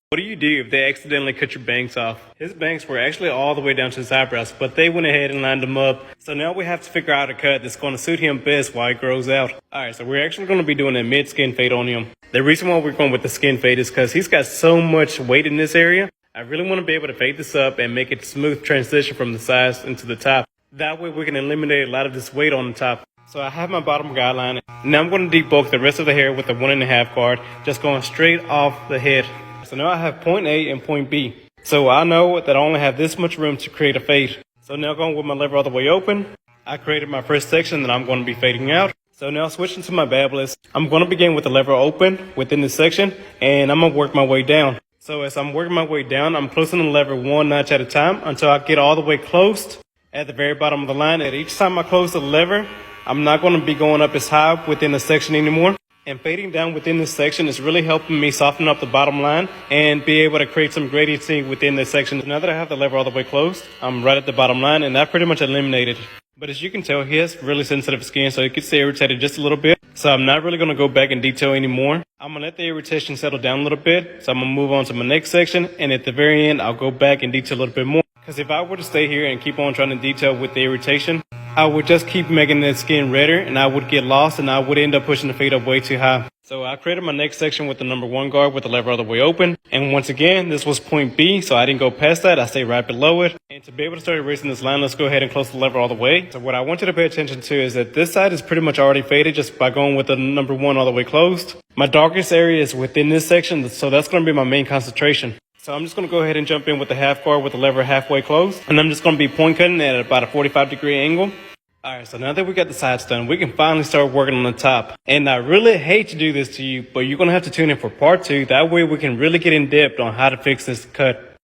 What do you do if they accidentally cut your bangs off? His bangs were actually all the way down to his eyebrows, but they went ahead and lined them up. So now we have to figure out a cut that's going to suit him best while he grows out. Alright, so we're actually going to be doing a mid-skin fade on him. The reason why we're going with the skin fade is because he's got so much weight in this area. I really want to be able to fade this up and make it smooth transition from the sides into the top. That way we can eliminate a lot of this weight on the top. So I have my bottom guideline. Now I'm going to debulk the rest of the hair with the 1.5 guard, just going straight off the head. So now I have point A and point B. So I know that I only have this much room to create a fade. So now going with my lever all the way open, I created my first section that I'm going to be fading out. So now switching to my Babyliss, I'm going to begin with the lever open within this section, and I'm going to work my way down. So as I'm working my way down, I'm closing the lever one notch at a time until I get all the way closed at the very bottom of the line. At each time I close the lever, I'm not going to be going up as high within the section anymore. And fading down within this section is really helping me soften up the bottom line and be able to create some gradiency within this section. Now that I have the lever all the way closed, I'm right at the bottom line, and that pretty much eliminated it. But as you can tell, he has really sensitive skin, so it gets irritated just a little bit. So I'm not really going to go back in detail anymore. I'm going to let the irritation settle down a little bit. So I'm going to move on to my next section, and at the very end, I'll go back and detail a little bit more. Because if I were to stay here and keep on trying to detail with the irritation, I would just keep making the skin redder, and I would get lost, and I would end up pushing the fade up way too high. So I created my next section with the number 1 guard with the lever all the way open. And once again, this was point B, so I didn't go past that. I stayed right below it. And to be able to start erasing this line, let's go ahead and close the lever all the way. So what I want you to pay attention to is that this side is pretty much already faded just by going with the number 1 all the way closed. My darkest area is within this section, so that's going to be my main concentration. So I'm just going to go ahead and jump in with the half guard with the lever halfway closed. And I'm just going to be point cutting at about a 45-degree angle. Alright, so now that we got the sides done, we can finally start working on the top. And I really hate to do this to you, but you're going to have to tune in for part 2. That way we can really get in depth on how to fix this cut.